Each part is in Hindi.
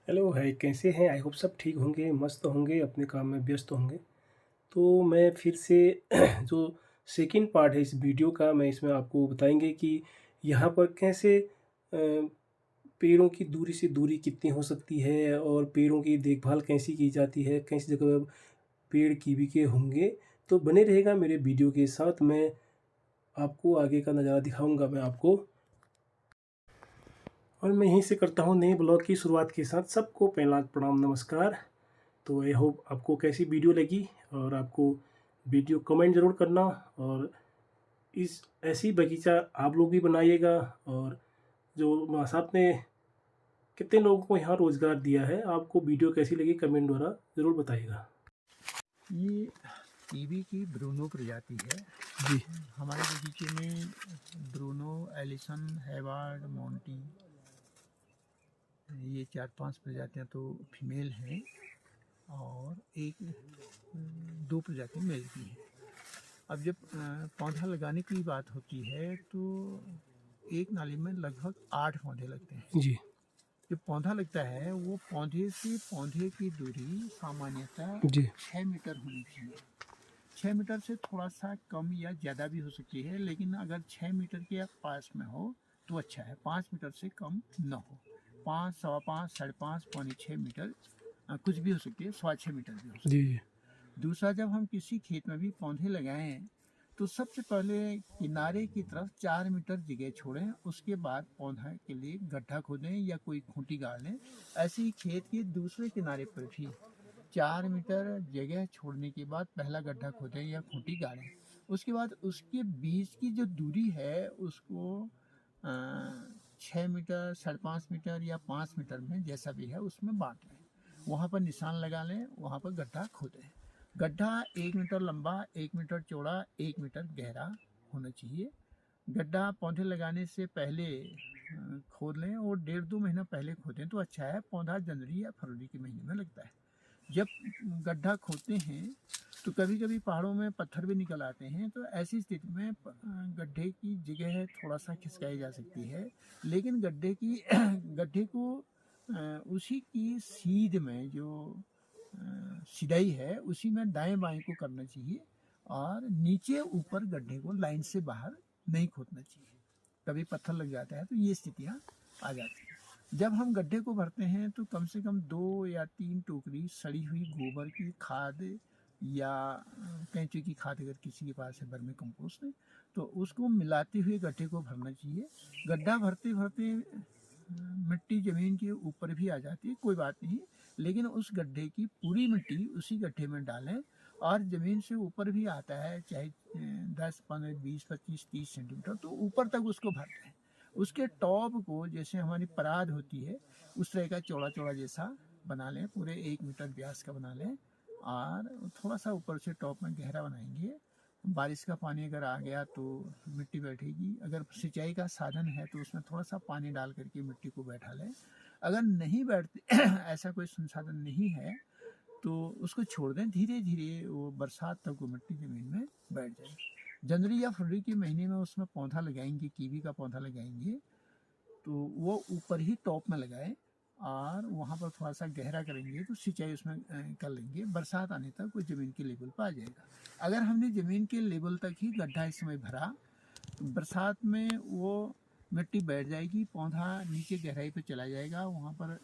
हेलो है, कैसे हैं? आई होप सब ठीक होंगे, मस्त होंगे, अपने काम में व्यस्त होंगे। तो मैं फिर से जो सेकंड पार्ट है इस वीडियो का, मैं इसमें आपको बताएँगे कि यहाँ पर कैसे पेड़ों की दूरी से दूरी कितनी हो सकती है और पेड़ों की देखभाल कैसी की जाती है, कैसी जगह पेड़ कीवी के होंगे। तो बने रहेगा मेरे वीडियो के साथ, मैं आपको आगे का नज़ारा दिखाऊँगा मैं आपको। और मैं यहीं से करता हूँ नए ब्लॉग की शुरुआत के साथ सबको पहला प्रणाम, नमस्कार। तो आई होप आपको कैसी वीडियो लगी और आपको वीडियो कमेंट ज़रूर करना। और इस ऐसी बगीचा आप लोग भी बनाइएगा। और जो साहब ने कितने लोगों को यहाँ रोज़गार दिया है, आपको वीडियो कैसी लगी कमेंट द्वारा ज़रूर बताइएगा। ये कीवी की ब्रूनो प्रजाति है। जी। हमारे बगीचे में ब्रूनो, एलिसन, हैवार्ड, मोंटी, ये 4-5 प्रजातियां तो फीमेल हैं और दो प्रजाति मेल की हैं। अब जब पौधा लगाने की बात होती है तो एक नाली में लगभग 8 पौधे लगते हैं। जी। जो पौधा लगता है वो पौधे से पौधे की दूरी सामान्यतः जी। 6 मीटर होनी चाहिए। 6 मीटर से थोड़ा सा कम या ज़्यादा भी हो सकती है, लेकिन अगर 6 मीटर के पास में हो तो अच्छा है। 5 मीटर से कम न हो। 5, सवा 5, 5.5, पौने 6 मीटर कुछ भी हो सकती है, 6.25 मीटर भी हो सकती जी। है। जी। दूसरा, जब हम किसी खेत में भी पौधे लगाएं तो सबसे पहले किनारे की तरफ 4 मीटर जगह छोड़ें। उसके बाद पौधा के लिए गड्ढा खोदें या कोई खूंटी गाड़ लें। ऐसे ही खेत के दूसरे किनारे पर भी 4 मीटर जगह छोड़ने के बाद पहला गड्ढा खोदें या खूंटी गाड़ें। उसके बाद उसके बीच की जो दूरी है उसको 6 मीटर, 5.5 मीटर या 5 मीटर में, जैसा भी है उसमें बांट लें। वहाँ पर निशान लगा लें, वहाँ पर गड्ढा खोदें। गड्ढा 1 मीटर लंबा, 1 मीटर चौड़ा, 1 मीटर गहरा होना चाहिए। गड्ढा पौधे लगाने से पहले खोद लें और 1.5-2 महीना पहले खोदें तो अच्छा है। पौधा जनवरी या फरवरी के महीने में लगता है। जब गड्ढा खोदते हैं तो कभी कभी पहाड़ों में पत्थर भी निकल आते हैं, तो ऐसी स्थिति में गड्ढे की जगह थोड़ा सा खिसकाई जा सकती है, लेकिन गड्ढे को उसी की सीध में जो सिदाई है उसी में दाएं बाएं को करना चाहिए और नीचे ऊपर गड्ढे को लाइन से बाहर नहीं खोदना चाहिए। कभी पत्थर लग जाता है तो ये स्थितियाँ आ जाती हैं। जब हम गड्ढे को भरते हैं तो कम से कम 2 या 3 टोकरी सड़ी हुई गोबर की खाद या कैंचू की खाद, अगर किसी के पास है वर्मी कंपोस्ट, तो उसको मिलाते हुए गड्ढे को भरना चाहिए। गड्ढा भरते भरते मिट्टी ज़मीन के ऊपर भी आ जाती है, कोई बात नहीं, लेकिन उस गड्ढे की पूरी मिट्टी उसी गड्ढे में डालें। और ज़मीन से ऊपर भी आता है, चाहे 10, 15, 20, 25, 30 सेंटीमीटर, तो ऊपर तक उसको भर दें। उसके टॉप को, जैसे हमारी पराद होती है उस तरह का चौड़ा चौड़ा जैसा बना लें, पूरे 1 मीटर व्यास का बना लें और थोड़ा सा ऊपर से टॉप में गहरा बनाएंगे। बारिश का पानी अगर आ गया तो मिट्टी बैठेगी। अगर सिंचाई का साधन है तो उसमें थोड़ा सा पानी डाल करके मिट्टी को बैठा लें। अगर नहीं बैठते ऐसा कोई संसाधन नहीं है तो उसको छोड़ दें। धीरे धीरे वो बरसात तक वो मिट्टी ज़मीन में बैठ जाएगी। जनवरी या फरवरी के महीने में उसमें पौधा लगाएंगे, कीवी का पौधा लगाएंगे, तो वो ऊपर ही टॉप में लगाएं और वहाँ पर थोड़ा सा गहरा करेंगे तो सिंचाई उसमें कर लेंगे। बरसात आने तक वो ज़मीन के लेवल पर आ जाएगा। अगर हमने ज़मीन के लेवल तक ही गड्ढा इस समय भरा तो बरसात में वो मिट्टी बैठ जाएगी, पौधा नीचे गहराई पर चला जाएगा, वहाँ पर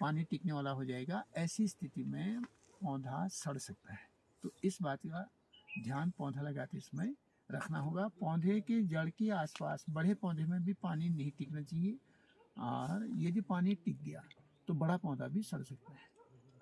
पानी टिकने वाला हो जाएगा। ऐसी स्थिति में पौधा सड़ सकता है। तो इस बात का ध्यान पौधा लगाते समय रखना होगा। पौधे के जड़ के आसपास बड़े पौधे में भी पानी नहीं टिकना चाहिए और यदि पानी टिक गया तो बड़ा पौधा भी सड़ सकता है।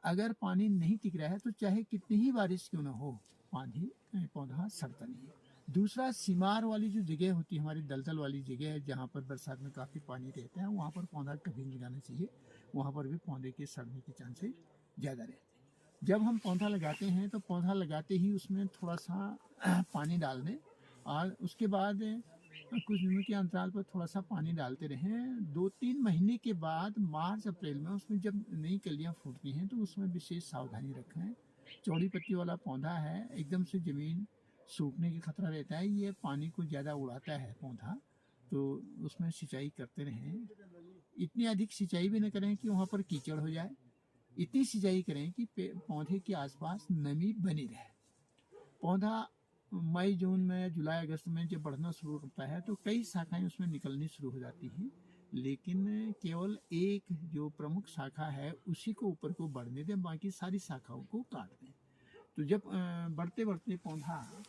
अगर पानी नहीं टिक रहा है तो चाहे कितनी ही बारिश क्यों ना हो, पौधा सड़ता नहीं है। दूसरा, सीमार वाली जो जगह होती है, हमारी दलदल वाली जगह है जहाँ पर बरसात में काफ़ी पानी रहता है, वहाँ पर पौधा कभी नहीं लगाना चाहिए। वहाँ पर भी पौधे के सड़ने के चांसेस ज़्यादा रहते हैं। जब हम पौधा लगाते हैं तो पौधा लगाते ही उसमें थोड़ा सा पानी डाल दें और उसके बाद कुछ दिनों के अंतराल पर थोड़ा सा पानी डालते रहें। 2-3 महीने के बाद मार्च अप्रैल में उसमें जब नई कलियां फूटती हैं तो उसमें विशेष सावधानी रखें। चौड़ी पत्ती वाला पौधा है, एकदम से ज़मीन सूखने की खतरा रहता है, ये पानी को ज़्यादा उड़ाता है पौधा, तो उसमें सिंचाई करते रहें। इतनी अधिक सिंचाई भी न करें कि वहाँ पर कीचड़ हो जाए, इतनी सिंचाई करें कि पौधे के आसपास नमी बनी रहे। पौधा मई जून में, जुलाई अगस्त में जब बढ़ना शुरू करता है तो कई शाखाएं उसमें निकलनी शुरू हो जाती हैं, लेकिन केवल एक जो प्रमुख शाखा है उसी को ऊपर को बढ़ने दें, बाकी सारी शाखाओं को काट दें। तो जब बढ़ते बढ़ते पौधा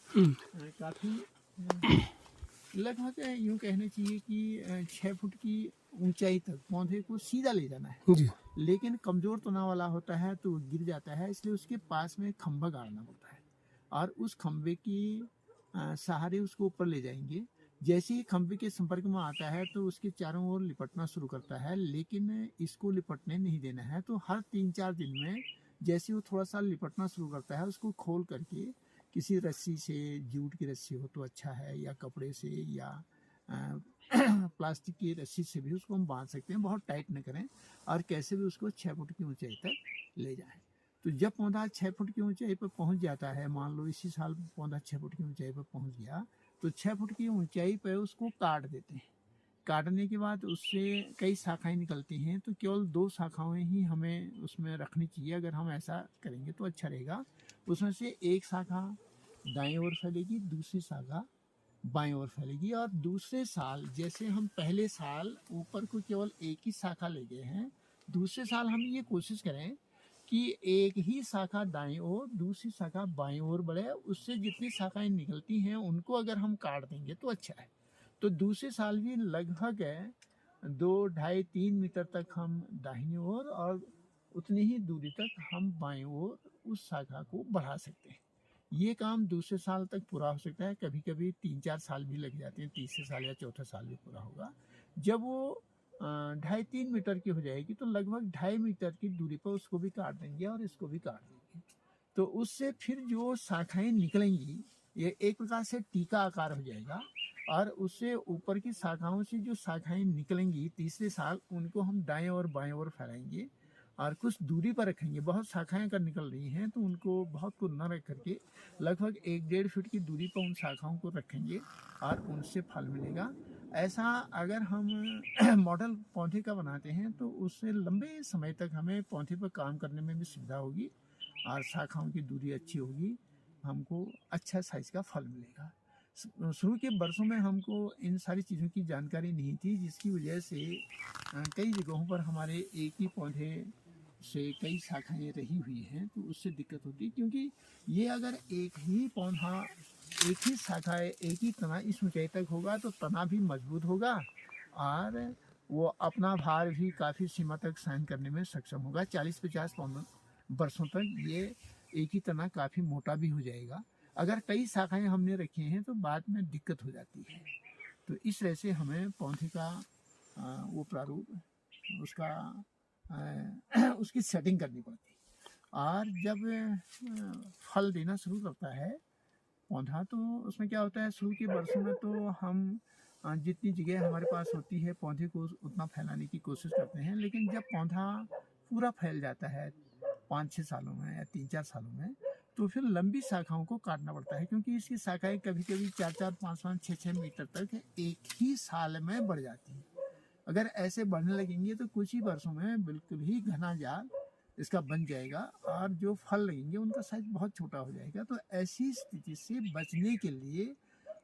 काफ़ी लगभग यूँ कहना चाहिए कि 6 फुट की ऊंचाई तक पौधे को सीधा ले जाना है, जी। लेकिन कमज़ोर तना वाला होता है तो गिर जाता है, इसलिए उसके पास में खंभा गाड़ना पड़ता है और उस खंभे की सहारे उसको ऊपर ले जाएंगे। जैसे ही खंभे के संपर्क में आता है तो उसके चारों ओर लिपटना शुरू करता है, लेकिन इसको लिपटने नहीं देना है। तो हर 3-4 दिन में जैसे वो थोड़ा सा लिपटना शुरू करता है, उसको खोल करके किसी रस्सी से, जूट की रस्सी हो तो अच्छा है, या कपड़े से, या प्लास्टिक की रस्सी से भी उसको हम बांध सकते हैं। बहुत टाइट न करें और कैसे भी उसको 6 फुट की ऊंचाई तक ले जाएं। तो जब पौधा 6 फुट की ऊंचाई पर पहुंच जाता है, मान लो इसी साल पौधा 6 फुट की ऊंचाई पर पहुंच गया, तो 6 फुट की ऊंचाई पर उसको काट देते हैं। काटने के बाद उससे कई शाखाएं निकलती हैं, तो केवल 2 शाखाएं ही हमें उसमें रखनी चाहिए। अगर हम ऐसा करेंगे तो अच्छा रहेगा। उसमें से एक शाखा दाएं ओर फैलेगी, दूसरी शाखा बाएं ओर फैलेगी। और दूसरे साल जैसे हम पहले साल ऊपर को केवल एक ही शाखा ले गए हैं, दूसरे साल हम ये कोशिश करें कि एक ही शाखा दाएं ओर, दूसरी शाखा बाएं ओर बढ़े। उससे जितनी शाखाएं निकलती हैं उनको अगर हम काट देंगे तो अच्छा है। तो दूसरे साल भी लगभग 2, 2.5, 3 मीटर तक हम दाहिनी ओर और उतनी ही दूरी तक हम बाएं ओर उस शाखा को बढ़ा सकते हैं। ये काम दूसरे साल तक पूरा हो सकता है। कभी कभी 3-4 साल भी लग जाते हैं, तीसरे साल या चौथे साल भी पूरा होगा। जब वो 2.5-3 मीटर की हो जाएगी तो लगभग 2.5 मीटर की दूरी पर उसको भी काट देंगे और इसको भी काट देंगे। तो उससे फिर जो शाखाएं निकलेंगी ये एक प्रकार से टीका आकार हो जाएगा, और उससे ऊपर की शाखाओं से जो शाखाएं निकलेंगी तीसरे साल, उनको हम दाएं और बाएं ओर फैलाएंगे और कुछ दूरी पर रखेंगे। बहुत शाखाएं अगर निकल रही हैं तो उनको बहुत को न रख करके लगभग 1-1.5 फीट की दूरी पर उन शाखाओं को रखेंगे और उनसे फल मिलेगा। ऐसा अगर हम मॉडल पौधे का बनाते हैं तो उससे लंबे समय तक हमें पौधे पर काम करने में भी सुविधा होगी और शाखाओं की दूरी अच्छी होगी, हमको अच्छा साइज का फल मिलेगा। शुरू के वर्षों में हमको इन सारी चीज़ों की जानकारी नहीं थी, जिसकी वजह से कई जगहों पर हमारे एक ही पौधे से कई शाखाएं रही हुई हैं, तो उससे दिक्कत होती है। क्योंकि ये अगर एक ही पौधा, एक ही शाखा, एक ही तना इस ऊंचाई तक होगा तो तना भी मजबूत होगा और वो अपना भार भी काफ़ी सीमा तक सहन करने में सक्षम होगा। 40-50 वर्षों तक ये एक ही तना काफ़ी मोटा भी हो जाएगा। अगर कई शाखाएं हमने रखी हैं तो बाद में दिक्कत हो जाती है। तो इस तरह से हमें पौधे का वो प्रारूप, उसका उसकी सेटिंग करनी पड़ती है। और जब फल देना शुरू करता है पौधा, तो उसमें क्या होता है, शुरू के वर्षों में तो हम जितनी जगह हमारे पास होती है पौधे को उतना फैलाने की कोशिश करते हैं। लेकिन जब पौधा पूरा फैल जाता है 5-6 सालों में या 3-4 सालों में, तो फिर लंबी शाखाओं को काटना पड़ता है, क्योंकि इसकी शाखाएं कभी कभी 4-4, 5-5, 6-6 मीटर तक एक ही साल में बढ़ जाती हैं। अगर ऐसे बढ़ने लगेंगे तो कुछ ही वर्षों में बिल्कुल ही घना जाल इसका बन जाएगा और जो फल लगेंगे उनका साइज बहुत छोटा हो जाएगा। तो ऐसी स्थिति से बचने के लिए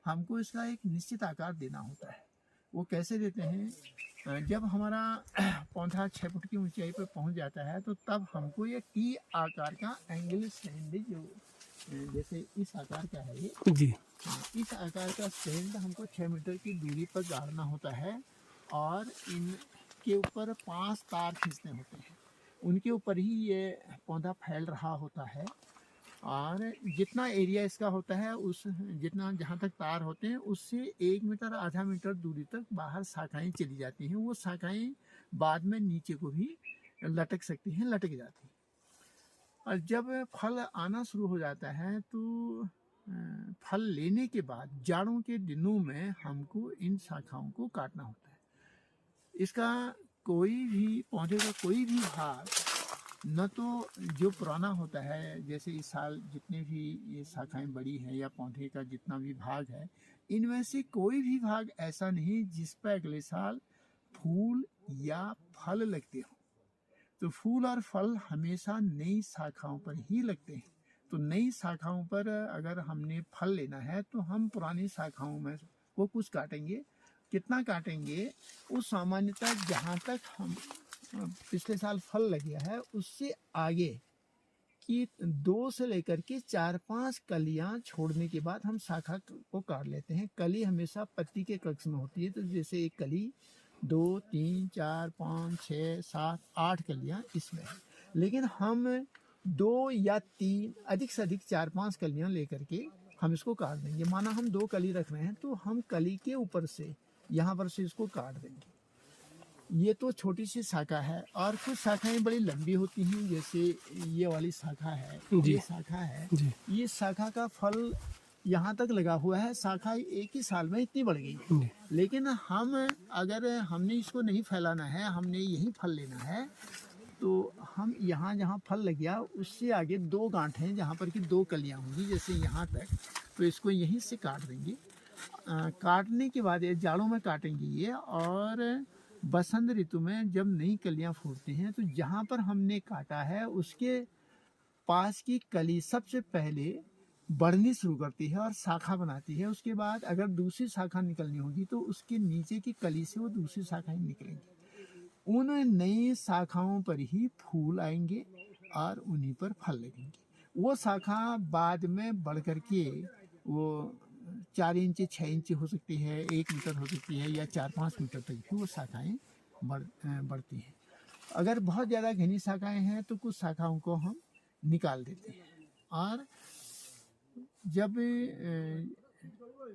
हमको इसका एक निश्चित आकार देना होता है। वो कैसे देते हैं, जब हमारा पौधा 6 फुट की ऊंचाई पर पहुंच जाता है तो तब हमको ये टी आकार का एंगल स्टैंड, जो जैसे इस आकार का है ये जी। इस आकार का स्टैंड हमको 6 मीटर की दूरी पर गाड़ना होता है और इनके ऊपर 5 तार खींचने होते हैं। उनके ऊपर ही ये पौधा फैल रहा होता है और जितना एरिया इसका होता है उस जितना जहाँ तक तार होते हैं उससे 1 मीटर, आधा मीटर दूरी तक बाहर शाखाएं चली जाती हैं। वो शाखाएं बाद में नीचे को भी लटक सकती हैं, लटक जाती हैं। और जब फल आना शुरू हो जाता है तो फल लेने के बाद जाड़ों के दिनों में हमको इन शाखाओं को काटना होता है। इसका कोई भी पौधे का कोई भी भाग न तो जो पुराना होता है, जैसे इस साल जितने भी ये शाखाएं बड़ी हैं या पौधे का जितना भी भाग है, इनमें से कोई भी भाग ऐसा नहीं जिस पर अगले साल फूल या फल लगते हो, तो फूल और फल हमेशा नई शाखाओं पर ही लगते हैं। तो नई शाखाओं पर अगर हमने फल लेना है तो हम पुरानी शाखाओं में को कुछ काटेंगे। कितना काटेंगे? उस सामान्यतः जहाँ तक हम पिछले साल फल लग गया है उससे आगे कि 2 से लेकर के 4-5 कलियां छोड़ने के बाद हम शाखा को काट लेते हैं। कली हमेशा पत्ती के कक्ष में होती है, तो जैसे एक कली 2, 3, 4, 5, 6, 7, 8 कलियां इसमें है। लेकिन हम 2 या 3 अधिक से अधिक 4-5 कलियां लेकर के हम इसको काट देंगे। माना हम 2 कली रख रहे हैं तो हम कली के ऊपर से यहाँ पर से इसको काट देंगे। ये तो छोटी सी शाखा है, और कुछ शाखाएं बड़ी लंबी होती हैं, जैसे ये वाली शाखा है, जी। ये शाखा है, जी। ये शाखा का फल यहाँ तक लगा हुआ है, शाखा एक ही साल में इतनी बढ़ गई। जी। लेकिन हम अगर हमने इसको नहीं फैलाना है, हमने यही फल लेना है, तो हम यहाँ जहाँ फल लग गया उससे आगे 2 गांठ हैं जहाँ पर कि 2 कलियाँ होंगी, जैसे यहाँ तक, तो इसको यहीं से काट देंगे। काटने के बाद ये जाड़ों में काटेंगे ये, और बसंत ऋतु में जब नई कलियां फूटती हैं तो जहाँ पर हमने काटा है उसके पास की कली सबसे पहले बढ़नी शुरू करती है और शाखा बनाती है। उसके बाद अगर दूसरी शाखा निकलनी होगी तो उसके नीचे की कली से वो दूसरी शाखाएं निकलेंगी। उन नई शाखाओं पर ही फूल आएंगे और उन्हीं पर फल लगेंगे। वो शाखा बाद में बढ़ करके वो 4 इंच 6 इंच हो सकती है, 1 मीटर हो सकती है, या 4-5 मीटर तक भी वो शाखाएं बढ़ती हैं। अगर बहुत ज़्यादा घनी शाखाएं हैं तो कुछ शाखाओं को हम निकाल देते हैं। और जब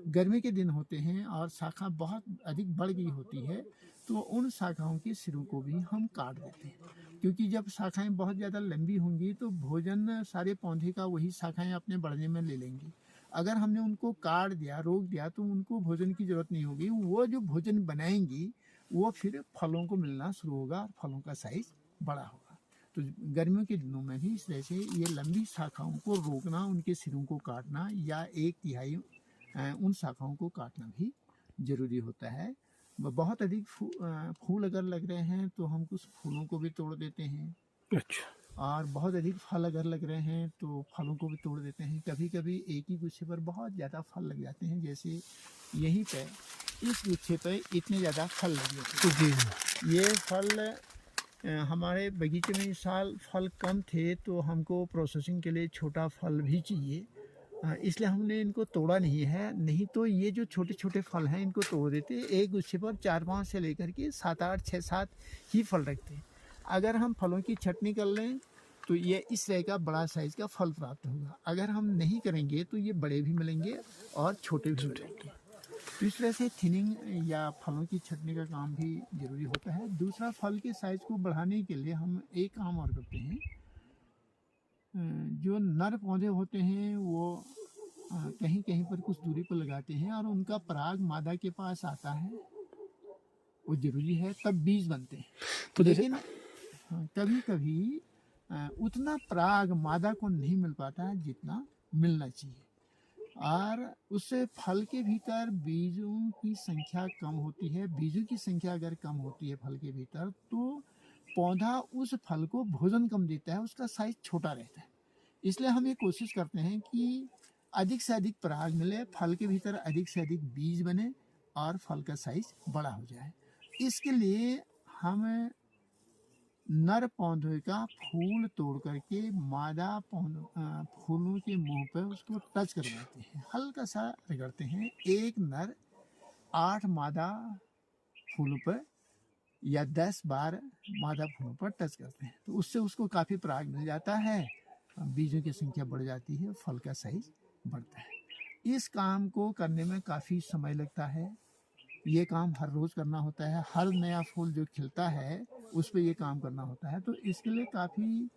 गर्मी के दिन होते हैं और शाखा बहुत अधिक बढ़ गई होती है तो उन शाखाओं के सिरों को भी हम काट देते हैं, क्योंकि जब शाखाएं बहुत ज़्यादा लंबी होंगी तो भोजन सारे पौधे का वही शाखाएं अपने बढ़ने में ले लेंगी। अगर हमने उनको काट दिया, रोक दिया, तो उनको भोजन की जरूरत नहीं होगी। वो जो भोजन बनाएंगी वो फिर फलों को मिलना शुरू होगा और फलों का साइज बड़ा होगा। तो गर्मियों के दिनों में भी इस तरह से ये लंबी शाखाओं को रोकना, उनके सिरों को काटना या 1/3 उन शाखाओं को काटना भी जरूरी होता है। बहुत अधिक फूल अगर लग रहे हैं तो हम कुछ फूलों को भी तोड़ देते हैं। अच्छा। और बहुत अधिक फल अगर लग रहे हैं तो फलों को भी तोड़ देते हैं। कभी कभी एक ही गुच्छे पर बहुत ज़्यादा फल लग जाते हैं, जैसे यहीं पे इस गुच्छे पर इतने ज़्यादा फल लग जाते हैं। जी। ये फल हमारे बगीचे में इस साल फल कम थे तो हमको प्रोसेसिंग के लिए छोटा फल भी चाहिए, इसलिए हमने इनको तोड़ा नहीं है। नहीं तो ये जो छोटे छोटे फल हैं इनको तोड़ देते। एक गुच्छे पर 4-5 से लेकर के 7-8, 6-7 ही फल रखते हैं। अगर हम फलों की छटनी कर लें तो ये इस तरह का बड़ा साइज का फल प्राप्त होगा। अगर हम नहीं करेंगे तो ये बड़े भी मिलेंगे और छोटे भी मिलेंगे। तो इस तरह से थिनिंग या फलों की छटनी का काम भी जरूरी होता है। दूसरा, फल के साइज को बढ़ाने के लिए हम एक काम और करते हैं। जो नर पौधे होते हैं वो कहीं कहीं पर कुछ दूरी पर लगाते हैं और उनका पराग मादा के पास आता है, वो जरूरी है, तब बीज बनते हैं। तो लेकिन कभी कभी उतना पराग मादा को नहीं मिल पाता है जितना मिलना चाहिए, और उससे फल के भीतर बीजों की संख्या कम होती है। बीजों की संख्या अगर कम होती है फल के भीतर तो पौधा उस फल को भोजन कम देता है, उसका साइज छोटा रहता है। इसलिए हम ये कोशिश करते हैं कि अधिक से अधिक पराग मिले, फल के भीतर अधिक से अधिक बीज बने और फल का साइज बड़ा हो जाए। इसके लिए हम नर पौधे का फूल तोड़ करके मादा फूलों के मुंह पर उसको टच करवाते हैं, हल्का सा रगड़ते हैं। एक नर 8 मादा फूलों पर या 10 बार मादा फूलों पर टच करते हैं, तो उससे उसको काफ़ी पराग मिल जाता है, बीजों की संख्या बढ़ जाती है, फल का साइज बढ़ता है। इस काम को करने में काफ़ी समय लगता है। ये काम हर रोज़ करना होता है। हर नया फूल जो खिलता है उस पर ये काम करना होता है, तो इसके लिए काफ़ी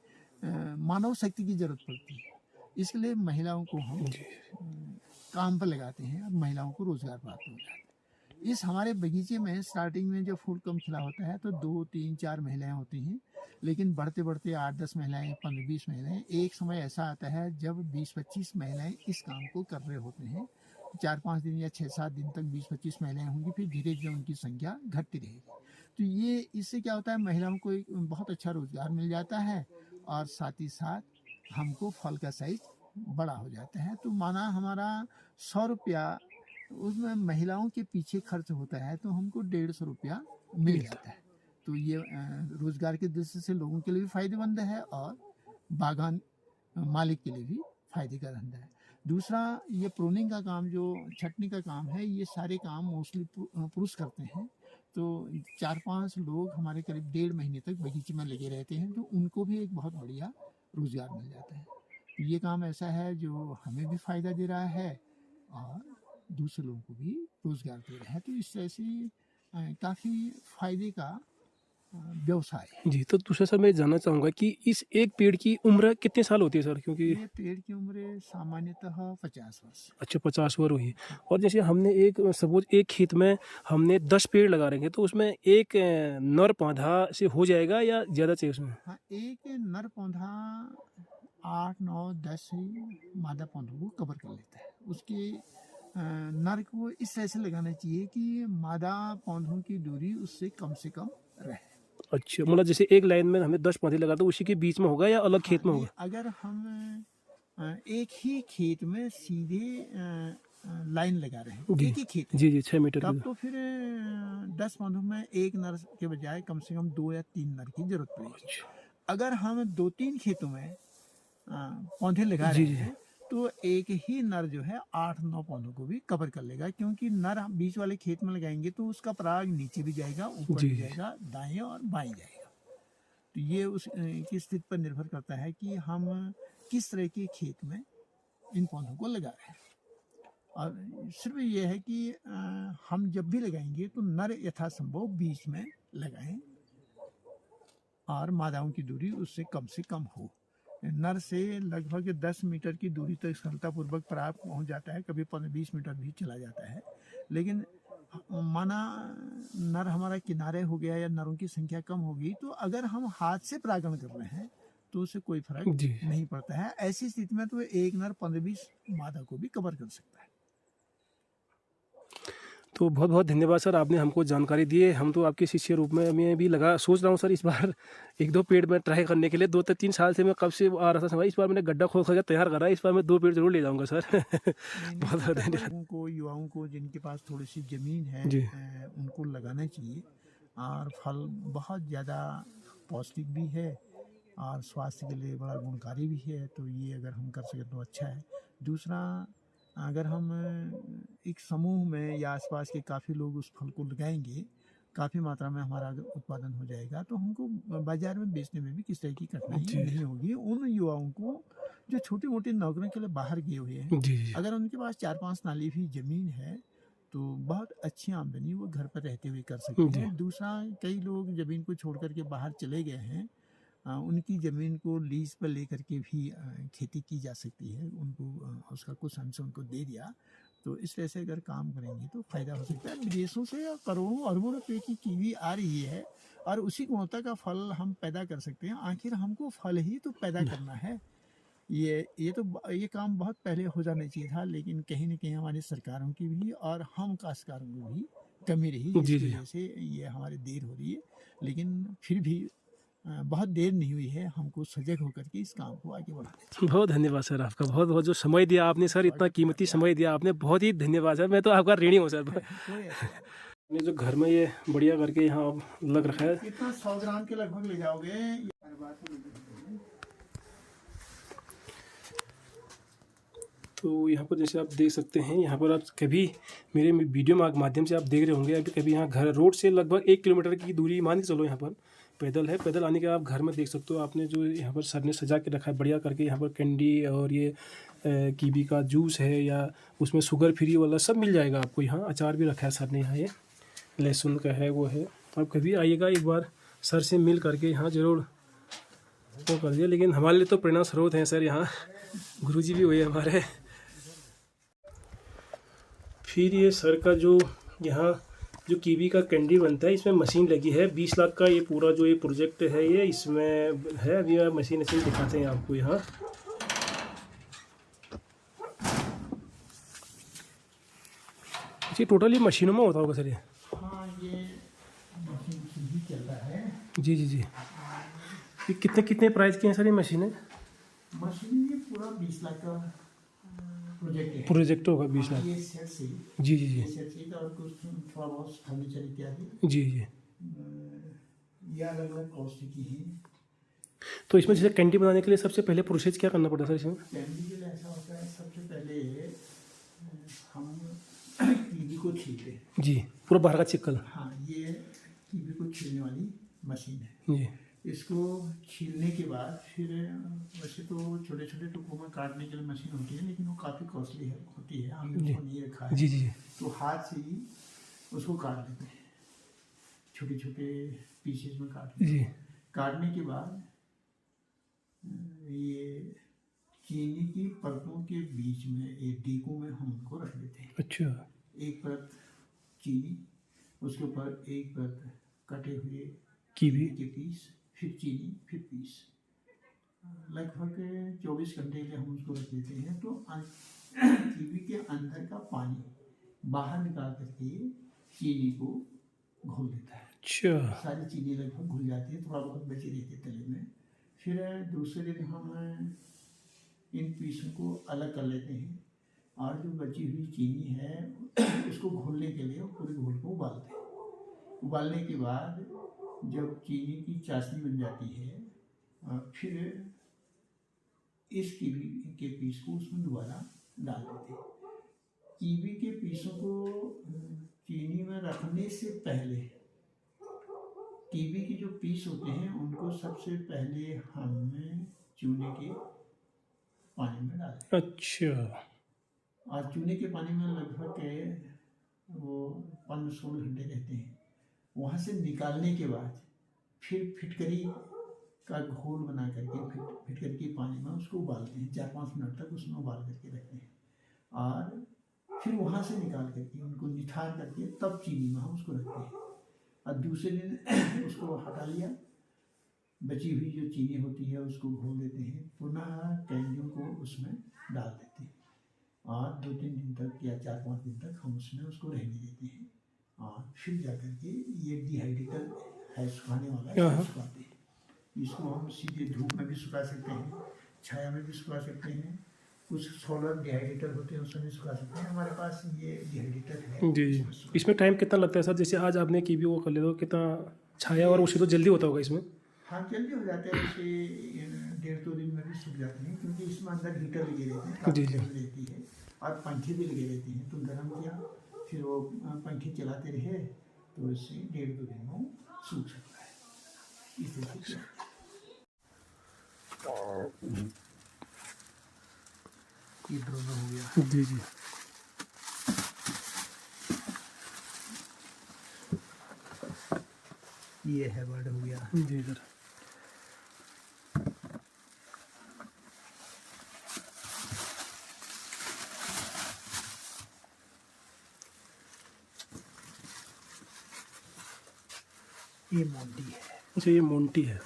मानव शक्ति की ज़रूरत पड़ती है। इसके लिए महिलाओं को हम काम पर लगाते हैं और महिलाओं को रोज़गार प्राप्त हो जाता है। इस हमारे बगीचे में स्टार्टिंग में जब फूल कम खिला होता है तो 2, 3, 4 महिलाएं होती हैं, लेकिन बढ़ते बढ़ते 8-10 महिलाएं, 15-20 महिलाएं, एक समय ऐसा आता है जब 20-25 महिलाएं इस काम को कर रहे होते हैं। 4-5 दिन या 6-7 दिन तक 20-25 महिलाएं होंगी, फिर धीरे धीरे उनकी संख्या घटती रहेगी। तो ये इससे क्या होता है, महिलाओं को एक बहुत अच्छा रोजगार मिल जाता है और साथ ही साथ हमको फल का साइज बड़ा हो जाता है। तो माना हमारा 100 रुपया उसमें महिलाओं के पीछे खर्च होता है तो हमको 150 रुपया मिल जाता है। तो ये रोजगार की दृष्टि से लोगों के लिए भी फायदेमंद है और बागान मालिक के लिए भी फायदेमंद है। दूसरा, ये प्रूनिंग का काम, जो छटनी का काम है, ये सारे काम मोस्टली पुरुष करते हैं। तो 4-5 लोग हमारे करीब 1.5 महीने तक बगीचे में लगे रहते हैं, तो उनको भी एक बहुत बढ़िया रोजगार मिल जाता है। तो ये काम ऐसा है जो हमें भी फायदा दे रहा है और दूसरे लोगों को भी रोजगार दे रहा है। तो इस तरह से काफ़ी फायदे का व्यवसाय है। जी, तो दूसरा सर मैं जानना चाहूँगा कि इस एक पेड़ की उम्र कितने साल होती है सर? क्योंकि ये पेड़ की उम्र सामान्यतः 50 वर्ष। अच्छा 50 वर्ष हुई है। और जैसे हमने एक सपोज एक खेत में हमने 10 पेड़ लगा रखे हैं तो उसमें एक नर पौधा से हो जाएगा या ज़्यादा चाहिए उसमें? हाँ, एक नर पौधा 8, 9, 10 मादा पौधों को कवर कर लेता है। उसके नर को इस तरह से लगाना चाहिए कि मादा पौधों की दूरी उससे कम से कम रहे। अच्छा, मतलब जैसे एक लाइन में हमें 10 पौधे लगा तो उसी के बीच में होगा या अलग खेत में हाँ, होगा? अगर हम एक ही खेत में सीधे लाइन लगा रहे हैं, जी एक ही खेत है, जी जी 6 मीटर तब की। तो फिर 10 पौधों में एक नर के बजाय कम से कम 2 या 3 नर की जरूरत पड़ेगी। अच्छा, अगर हम 2-3 खेतों में पौधे लगा जी रहे जी हैं तो एक ही नर जो है 8-9 पौधों को भी कवर कर लेगा, क्योंकि नर हम बीच वाले खेत में लगाएंगे तो उसका पराग नीचे भी जाएगा, ऊपर जी भी जी। जाएगा, दाएं और बाएं जाएगा। तो ये उस की स्थिति पर निर्भर करता है कि हम किस तरह के खेत में इन पौधों को लगा रहे हैं। और सिर्फ ये है कि हम जब भी लगाएंगे तो नर यथासंभव बीच में लगाएं और मादाओं की दूरी उससे कम हो। नर से लगभग 10 मीटर की दूरी तक सफलतापूर्वक पराग पहुंच जाता है, कभी 15-20 मीटर भी चला जाता है। लेकिन माना नर हमारा किनारे हो गया या नरों की संख्या कम हो गई, तो अगर हम हाथ से परागण कर रहे हैं तो उससे कोई फर्क जी। नहीं पड़ता है। ऐसी स्थिति में तो एक नर 15-20 मादा को भी कवर कर सकता है। तो बहुत बहुत धन्यवाद सर, आपने हमको जानकारी दी है। हम तो आपके शिष्य रूप में मैं भी लगा सोच रहा हूँ सर इस बार 1-2 पेड़ में ट्राई करने के लिए। 2-3 साल से मैं कब से आ रहा था, इस बार मैंने गड्ढा खोद कर तैयार करा है। इस बार मैं 2 पेड़ जरूर ले जाऊँगा सर। बहुत बहुत धन्यवाद। लोगों को, युवाओं को जिनके पास थोड़ी सी जमीन है, जी। उनको लगाना चाहिए। और फल बहुत ज़्यादा पौष्टिक भी है और स्वास्थ्य के लिए बड़ा गुणकारी भी है। तो ये अगर हम कर सकें तो अच्छा है। दूसरा, अगर हम एक समूह में या आसपास के काफ़ी लोग उस फल को लगाएंगे, काफ़ी मात्रा में हमारा अगर उत्पादन हो जाएगा तो हमको बाजार में बेचने में भी किस तरह की कठिनाई जी। नहीं होगी। उन युवाओं को जो छोटी मोटी नौकरियों के लिए बाहर गए हुए हैं, जी जी। अगर उनके पास 4-5 नाली भी ज़मीन है तो बहुत अच्छी आमदनी वो घर पर रहते हुए कर सकते जी। हैं। दूसरा, कई लोग ज़मीन को छोड़ कर के बाहर चले गए हैं, उनकी ज़मीन को लीज पर लेकर के भी खेती की जा सकती है। उनको उसका कुछ अंश उनको दे दिया, तो इस तरह से अगर काम करेंगे तो फ़ायदा हो सकता है। विदेशों से करोड़ों अरबों रुपए की कीवी आ रही है और उसी गुणवत्ता का फल हम पैदा कर सकते हैं। आखिर हमको फल ही तो पैदा करना है। ये काम बहुत पहले हो जाना चाहिए था, लेकिन कहीं न कहीं हमारी सरकारों की भी और हम काश्तकारों की भी कमी रही, जी, जिसकी जी। वजह से ये हमारी देर हो रही है। लेकिन फिर भी बहुत देर नहीं हुई है, हमको सजग होकर के इस काम को आगे बढ़ाना चाहिए। बहुत धन्यवाद सर आपका, बहुत बहुत जो समय दिया आपने सर, इतना कीमती समय दिया आपने, बहुत ही धन्यवाद सर। मैं तो आपका ऋणी हूँ सर। कोई ऐसी बात आपने जो घर में ये बढ़िया करके यहाँ लग रखा है। नहीं। इतना 100 ग्राम के लगभग ले जाओगे। हर बात में तो यहाँ पर जैसे आप देख सकते हैं, यहाँ पर आप कभी मेरे वीडियो माध्यम से आप देख रहे होंगे, अभी कभी यहाँ घर रोड से लगभग 1 किलोमीटर की दूरी मान के चलो, यहाँ पर पैदल है। पैदल आने के आप घर में देख सकते हो, आपने जो यहाँ पर सर ने सजा के रखा है बढ़िया करके। यहाँ पर कैंडी और ये कीवी का जूस है या उसमें शुगर फ्री वाला सब मिल जाएगा आपको। यहाँ अचार भी रखा है सर ने, यहाँ ये लहसुन का है वो है। आप कभी आइएगा, एक बार सर से मिल करके यहाँ ज़रूर वो कर दिया। लेकिन हमारे लिए तो प्रेरणा स्रोत हैं सर, यहाँ गुरुजी भी हुए हमारे। फिर ये सर का जो यहाँ जो कीवी का कैंडी बनता है, इसमें मशीन लगी है 20 लाख का। ये पूरा जो ये प्रोजेक्ट है ये इसमें है। अभी मशीन दिखाते हैं आपको यहाँ। ये टोटली मशीनों में होता होगा सर ये? हाँ, ये मशीन चल रहा है। जी जी जी। ये कितने कितने प्राइस की हैं सर ये मशीनें? मशीन ये पूरा 20 लाख का प्रोजेक्ट है। प्रोजेक्ट होगा 20 लाख। ये सेट से, जी जी जी। ये सेट से और कुछ थोड़ा बहुत फर्नीचर इत्यादि, जी जी। ये अलग अलग कॉस्ट की है। तो इसमें जैसे कैंडी बनाने के लिए सबसे पहले प्रोसेस क्या करना पड़ता है सर इसमें? कैंडी के लिए ऐसा होता है, सबसे पहले हम कीवी को छीलते हैं। जी, पूरा बाहर का चिक्कल। हाँ, ये कीवी को छीलने वाली मशीन है। जी इसको छीलने के बाद फिर वैसे तो छोटे छोटे टुकड़ों में काटने के लिए मशीन होती है, लेकिन वो काफ़ी कॉस्टली होती है, हमने जी उसको नहीं रखा है। जी जी। तो हाथ से ही उसको काट लेते हैं, छोटे छोटे पीसेस में काट लेते जी हैं। काटने के बाद ये चीनी की परतों के बीच में एक डीकू में हम उनको रख देते हैं। अच्छा। एक परत चीनी, उसके ऊपर एक परत कटे हुए कीवी के पीस, फिर चीनी, फिर पीस। लगभग 24 घंटे के लिए हम उसको रख देते हैं। तो कीवी के अंदर का पानी बाहर निकाल करके चीनी को घोल देता है। अच्छा। सारी चीनी लगभग घुल जाती है, थोड़ा बहुत बची रहती है तले में। फिर दूसरे दिन हम इन पीसों को अलग कर लेते हैं और जो बची हुई चीनी है उसको घोलने के लिए पूरे घोल को उबालते हैं। उबालने के बाद जब चीनी की चाशनी बन जाती है, फिर इस कीवी के पीस को उसमें दोबारा डाल देते हैं। कीवी के पीसों को चीनी में रखने से पहले कीवी के जो पीस होते हैं उनको सबसे पहले हमें चूने के पानी में डालें। अच्छा। और चूने के पानी में लगभग वो 15-16 घंटे रहते हैं। वहाँ से निकालने के बाद फिर फिटकरी का घोल बना करके फिटकरी के पानी में उसको उबालते हैं, 4-5 मिनट तक उसमें उबाल करके रखते हैं। और फिर वहाँ से निकाल करके उनको निथार करके तब चीनी में हम उसको रखते हैं। और दूसरे दिन उसको हटा लिया, बची हुई जो चीनी होती है उसको घोल देते हैं, पुनः कैंडियों को उसमें डाल देते हैं और 2-3 दिन तक या 4-5 दिन तक हम उसमें उसको रहने देते हैं। और फिर जाकर के ये डिहाइड्रेटर है, सुखाने वाला है, सुखाते हैं। इसको हम सीधे धूप में भी सुखा सकते हैं, छाया में भी सुखा सकते हैं, कुछ सोलर डिहाइड्रेटर होते हैं उसमें भी सुखा सकते हैं। हमारे पास ये डिहाइड्रेटर है। जी जी। इसमें टाइम कितना लगता है सर? जैसे आज आपने कीवी वो कर लिया तो कितना छाया और उसे तो जल्दी होता होगा इसमें? हाँ, जल्दी हो जाता है। जैसे 1.5-2 दिन में भी सूख जाते हैं, क्योंकि इसमें अंदर हीटर लगे रहते हैं, काफ़ी गर्म रहती है और पंखे भी लगे रहते हैं। तो गर्म किया, फिर वो पंखे चलाते रहे, तो इससे 1.5-2 दिन में सूख सकता है। इस तरह से ये ड्रोन हो गया। जी जी। ये है बर्ड हो गया। जी सर। ये मोंटी है। अच्छा, ये मोंटी है।